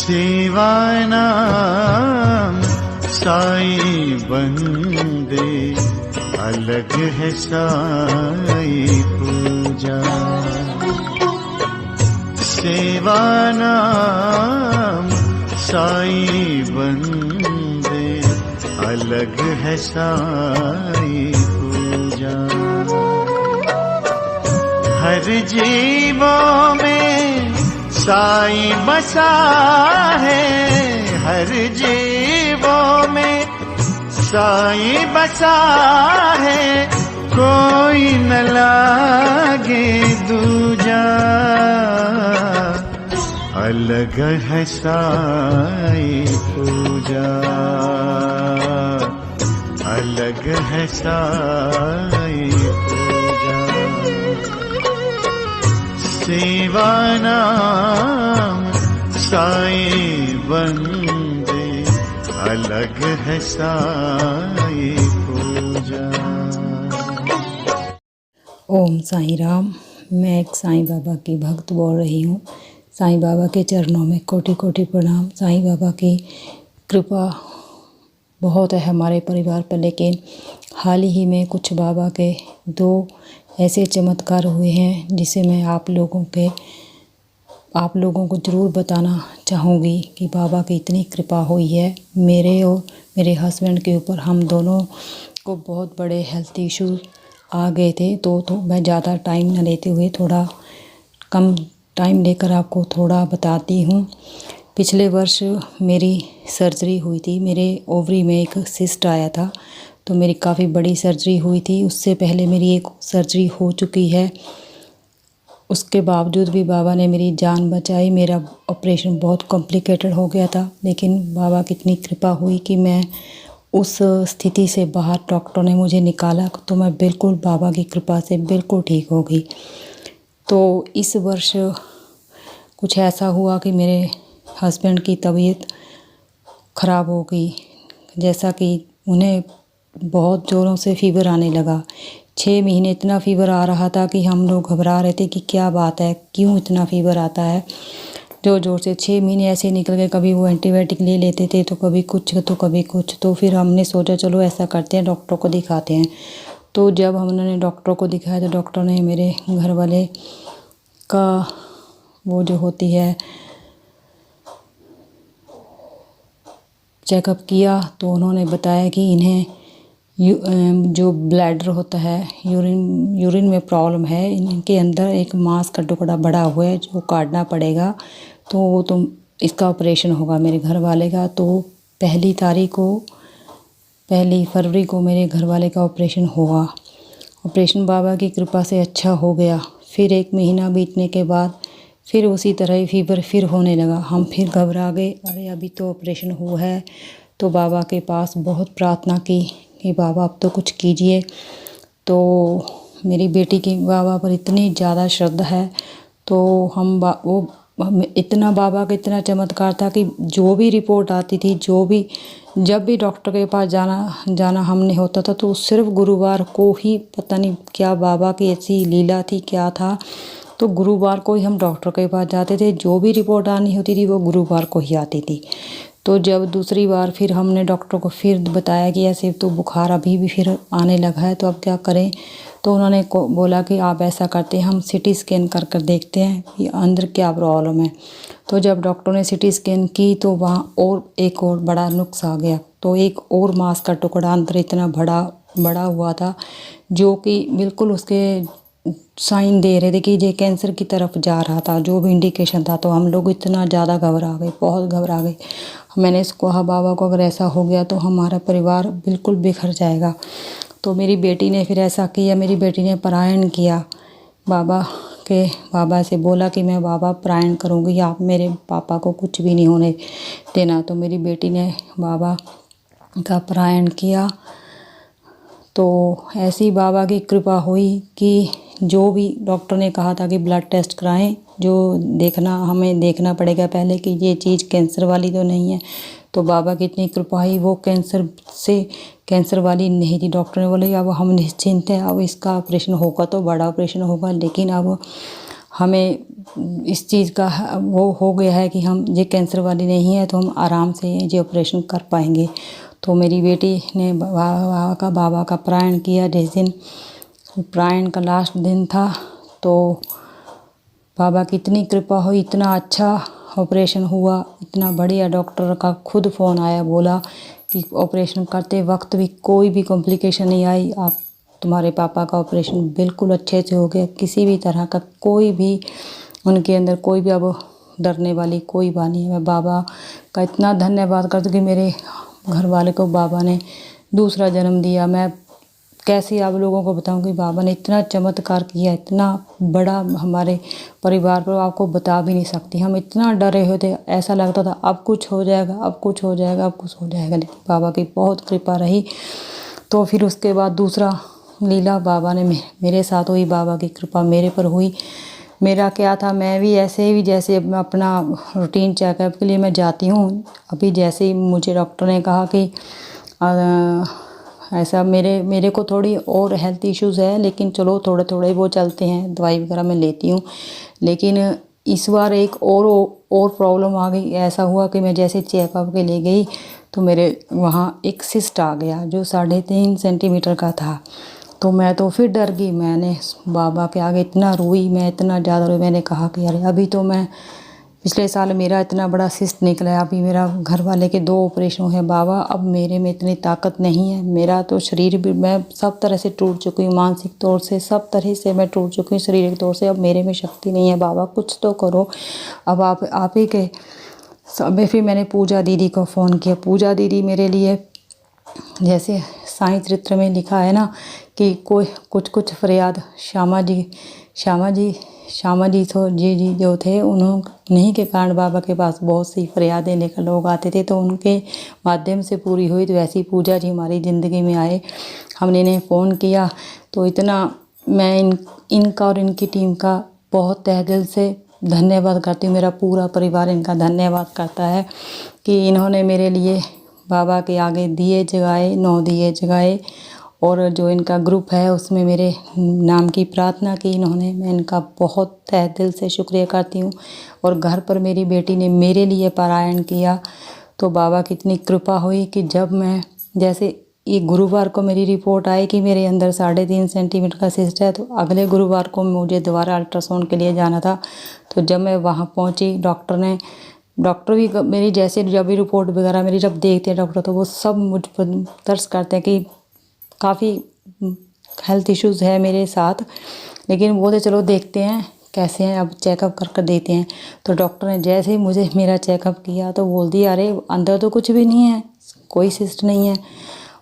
सेवानाम साई बंदे, अलग है साई पूजा। सेवानाम साई बंदे, अलग है साई पूजा। हर जीवों में साई बसा है, हर जीवों में साई बसा है, कोई न लागे दूजा। अलग है साई पूजा, अलग है साई पूजा। सेवानाम साई बंदे, अलग है साई पूजा। ओम साईं राम। मैं एक साईं बाबा की भक्त बोल रही हूँ। साईं बाबा के चरणों में कोटि कोटि प्रणाम। साईं बाबा की कृपा बहुत है हमारे परिवार पर, लेकिन हाल ही में कुछ बाबा के 2 ऐसे चमत्कार हुए हैं जिसे मैं आप लोगों को ज़रूर बताना चाहूँगी कि बाबा की इतनी कृपा हुई है मेरे और मेरे हस्बैंड के ऊपर। हम दोनों को बहुत बड़े हेल्थ इशू आ गए थे, तो मैं ज़्यादा टाइम न लेते हुए थोड़ा कम टाइम लेकर आपको थोड़ा बताती हूँ। पिछले वर्ष मेरी सर्जरी हुई थी। मेरे ओवरी में एक सिस्ट आया था, तो मेरी काफ़ी बड़ी सर्जरी हुई थी। उससे पहले मेरी एक सर्जरी हो चुकी है। उसके बावजूद भी बाबा ने मेरी जान बचाई। मेरा ऑपरेशन बहुत कॉम्प्लिकेटेड हो गया था, लेकिन बाबा की इतनी कृपा हुई कि मैं उस स्थिति से बाहर, डॉक्टर ने मुझे निकाला तो मैं बिल्कुल बाबा की कृपा से बिल्कुल ठीक हो गई। तो इस वर्ष कुछ ऐसा हुआ कि मेरे हस्बैंड की तबीयत ख़राब हो गई, जैसा कि उन्हें बहुत ज़ोरों से फ़ीवर आने लगा। 6 महीने इतना फ़ीवर आ रहा था कि हम लोग घबरा रहे थे कि क्या बात है, क्यों इतना फ़ीवर आता है। ज़ोर से 6 महीने ऐसे निकल गए। कभी वो एंटीबायोटिक ले लेते थे, तो कभी कुछ तो कभी कुछ। तो फिर हमने सोचा चलो ऐसा करते हैं, डॉक्टर को दिखाते हैं। तो जब हमने डॉक्टर को दिखाया तो डॉक्टर ने मेरे घर वाले का वो जो होती है चेकअप किया, तो उन्होंने बताया कि इन्हें जो ब्लैडर होता है, यूरिन में प्रॉब्लम है। इनके अंदर एक मांस का टुकड़ा बड़ा हुआ है जो काटना पड़ेगा, तो इसका ऑपरेशन होगा मेरे घर वाले का। तो 1 फरवरी को मेरे घर वाले का ऑपरेशन होगा। ऑपरेशन बाबा की कृपा से अच्छा हो गया। फिर 1 महीना बीतने के बाद फिर उसी तरह ही फ़ीवर फिर होने लगा। हम फिर घबरा गए, अरे अभी तो ऑपरेशन हुआ है। तो बाबा के पास बहुत प्रार्थना की कि बाबा अब तो कुछ कीजिए। तो मेरी बेटी की बाबा पर इतनी ज़्यादा श्रद्धा है, तो हम इतना बाबा का इतना चमत्कार था कि जो भी रिपोर्ट आती थी, जब भी डॉक्टर के पास जाना हमने होता था, तो सिर्फ गुरुवार को ही, पता नहीं क्या बाबा की ऐसी लीला थी, क्या था, तो गुरुवार को ही हम डॉक्टर के पास जाते थे। जो भी रिपोर्ट आनी होती थी वो गुरुवार को ही आती थी। तो जब दूसरी बार फिर हमने डॉक्टर को फिर बताया कि ऐसे तो बुखार अभी भी फिर आने लगा है, तो अब क्या करें। तो उन्होंने बोला कि आप ऐसा करते हैं, हम सिटी स्कैन कर देखते हैं कि अंदर क्या प्रॉब्लम है। तो जब डॉक्टर ने सिटी स्कैन की तो वहाँ एक और बड़ा नुक्स आ गया। तो एक और मांस का टुकड़ा अंदर इतना बड़ा हुआ था, जो कि बिल्कुल उसके साइन दे रहे थे कि ये कैंसर की तरफ जा रहा था, जो भी इंडिकेशन था। तो हम लोग इतना ज़्यादा घबरा गए, बहुत घबरा गए। मैंने इसको कहा बाबा को अगर ऐसा हो गया तो हमारा परिवार बिल्कुल बिखर जाएगा। तो मेरी बेटी ने फिर ऐसा किया, मेरी बेटी ने पारायण किया। बाबा से बोला कि मैं बाबा पारायण करूँगी, आप मेरे पापा को कुछ भी नहीं होने देना। तो मेरी बेटी ने बाबा का पारायण किया। तो ऐसी बाबा की कृपा हुई कि जो भी डॉक्टर ने कहा था कि ब्लड टेस्ट कराएं, जो हमें देखना पड़ेगा पहले कि ये चीज़ कैंसर वाली तो नहीं है। तो बाबा की इतनी कृपा हुई, वो कैंसर वाली नहीं थी। डॉक्टर ने बोला अब हम निश्चिंत हैं, अब इसका ऑपरेशन होगा तो बड़ा ऑपरेशन होगा, लेकिन अब हमें इस चीज़ का वो हो गया है कि हम ये कैंसर वाली नहीं है, तो हम आराम से ये ऑपरेशन कर पाएंगे। तो मेरी बेटी ने बाबा का प्राण किया। जिस दिन प्राण का लास्ट दिन था, तो बाबा की इतनी कृपा हुई, इतना अच्छा ऑपरेशन हुआ, इतना बढ़िया। डॉक्टर का खुद फ़ोन आया, बोला कि ऑपरेशन करते वक्त भी कोई भी कॉम्प्लिकेशन नहीं आई, आप तुम्हारे पापा का ऑपरेशन बिल्कुल अच्छे से हो गया, किसी भी तरह का कोई भी उनके अंदर कोई भी अब डरने वाली कोई बात नहीं है। मैं बाबा का इतना धन्यवाद करती हूँ कि मेरे घर वाले को बाबा ने दूसरा जन्म दिया। मैं कैसे आप लोगों को बताऊं कि बाबा ने इतना चमत्कार किया, इतना बड़ा हमारे परिवार पर, आपको बता भी नहीं सकती। हम इतना डरे हुए थे, ऐसा लगता था अब कुछ हो जाएगा, अब कुछ हो जाएगा, अब कुछ हो जाएगा, लेकिन बाबा की बहुत कृपा रही। तो फिर उसके बाद दूसरा लीला बाबा ने मेरे साथ हुई, बाबा की कृपा मेरे पर हुई। मेरा क्या था, मैं भी ऐसे ही जैसे अपना रूटीन चेकअप के लिए मैं जाती हूँ। अभी जैसे ही मुझे डॉक्टर ने कहा कि ऐसा मेरे को थोड़ी और हेल्थ इश्यूज़ है, लेकिन चलो थोड़े थोड़े वो चलते हैं, दवाई वगैरह मैं लेती हूँ। लेकिन इस बार एक और प्रॉब्लम आ गई। ऐसा हुआ कि मैं जैसे चेकअप के लिए गई तो मेरे वहाँ एक सिस्ट आ गया जो 3.5 सेंटीमीटर का था। तो मैं तो फिर डर गई। मैंने बाबा के आगे इतना रोई, मैं इतना ज़्यादा रोई। मैंने कहा कि अरे अभी तो मैं पिछले साल मेरा इतना बड़ा सिस्ट निकला है, अभी मेरा घर वाले के 2 ऑपरेशन हैं बाबा, अब मेरे में इतनी ताकत नहीं है। मेरा तो शरीर भी, मैं सब तरह से टूट चुकी हूँ, मानसिक तौर से सब तरह से मैं टूट चुकी हूँ, शारीरिक तौर से। अब मेरे में शक्ति नहीं है बाबा, कुछ तो करो। अब आप ही के सब। फिर मैंने पूजा दीदी को फ़ोन किया। पूजा दीदी मेरे लिए, जैसे साईं चरित्र में लिखा है ना कि कोई कुछ फरियाद श्यामा जी जो थे, उन्हीं के कारण बाबा के पास बहुत सी फरियादें लेकर लोग आते थे, तो उनके माध्यम से पूरी हुई। तो वैसे ही पूजा जी हमारी ज़िंदगी में आए, हमने इन्हें फ़ोन किया। तो इतना मैं इनका और इनकी टीम का बहुत तहे दिल से धन्यवाद करती हूँ। मेरा पूरा परिवार इनका धन्यवाद करता है कि इन्होंने मेरे लिए बाबा के आगे दिए जगाए, 9 दिए जगाए, और जो इनका ग्रुप है उसमें मेरे नाम की प्रार्थना की इन्होंने। मैं इनका बहुत तहे दिल से शुक्रिया करती हूँ। और घर पर मेरी बेटी ने मेरे लिए पारायण किया, तो बाबा की इतनी कृपा हुई कि जब मैं, जैसे ये गुरुवार को मेरी रिपोर्ट आई कि मेरे अंदर 3.5 सेंटीमीटर का सिस्ट है, तो अगले गुरुवार को मुझे दोबारा अल्ट्रासाउंड के लिए जाना था। तो जब मैं वहाँ पहुँची, डॉक्टर भी मेरी जैसे जब भी रिपोर्ट वगैरह मेरी जब देखते हैं डॉक्टर, तो वो सब मुझ पर तर्स करते हैं कि काफ़ी हेल्थ इश्यूज़ है मेरे साथ, लेकिन बोलते चलो देखते हैं कैसे हैं, अब चेकअप कर देते हैं। तो डॉक्टर ने जैसे ही मुझे मेरा चेकअप किया तो बोल दिया अरे अंदर तो कुछ भी नहीं है, कोई सिस्ट नहीं है।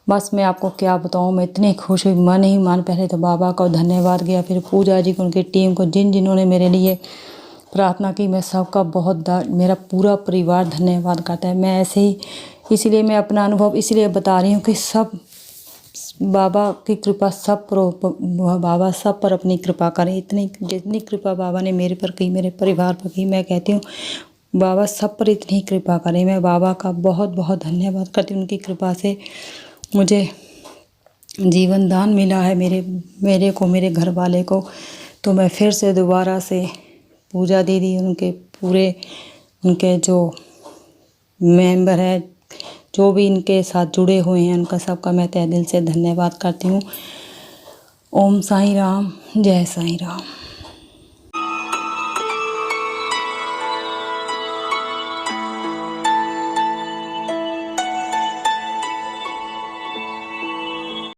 बस मैं आपको क्या बताऊँ, मैं इतनी खुश हुई, मन ही मन पहले तो बाबा का धन्यवाद किया, फिर पूजा जी को, उनकी टीम को, जिन्होंने मेरे लिए प्रार्थना की, मैं सबका बहुत मेरा पूरा परिवार धन्यवाद करता है। मैं ऐसे ही, इसलिए मैं अपना अनुभव इसलिए बता रही हूँ कि सब बाबा की कृपा सब पर, बाबा सब पर अपनी कृपा करें। जितनी कृपा बाबा ने मेरे पर की, मेरे परिवार पर की, मैं कहती हूँ बाबा सब पर इतनी कृपा करें। मैं बाबा का बहुत बहुत धन्यवाद करती हूँ। उनकी कृपा से मुझे जीवन दान मिला है, मेरे को, मेरे घर वाले को। तो मैं फिर से दोबारा से पूजा दीदी, उनके जो मेंबर हैं, जो भी इनके साथ जुड़े हुए हैं, उनका सबका मैं तहे दिल से धन्यवाद करती हूँ। ओम साईं राम, जय साईं राम।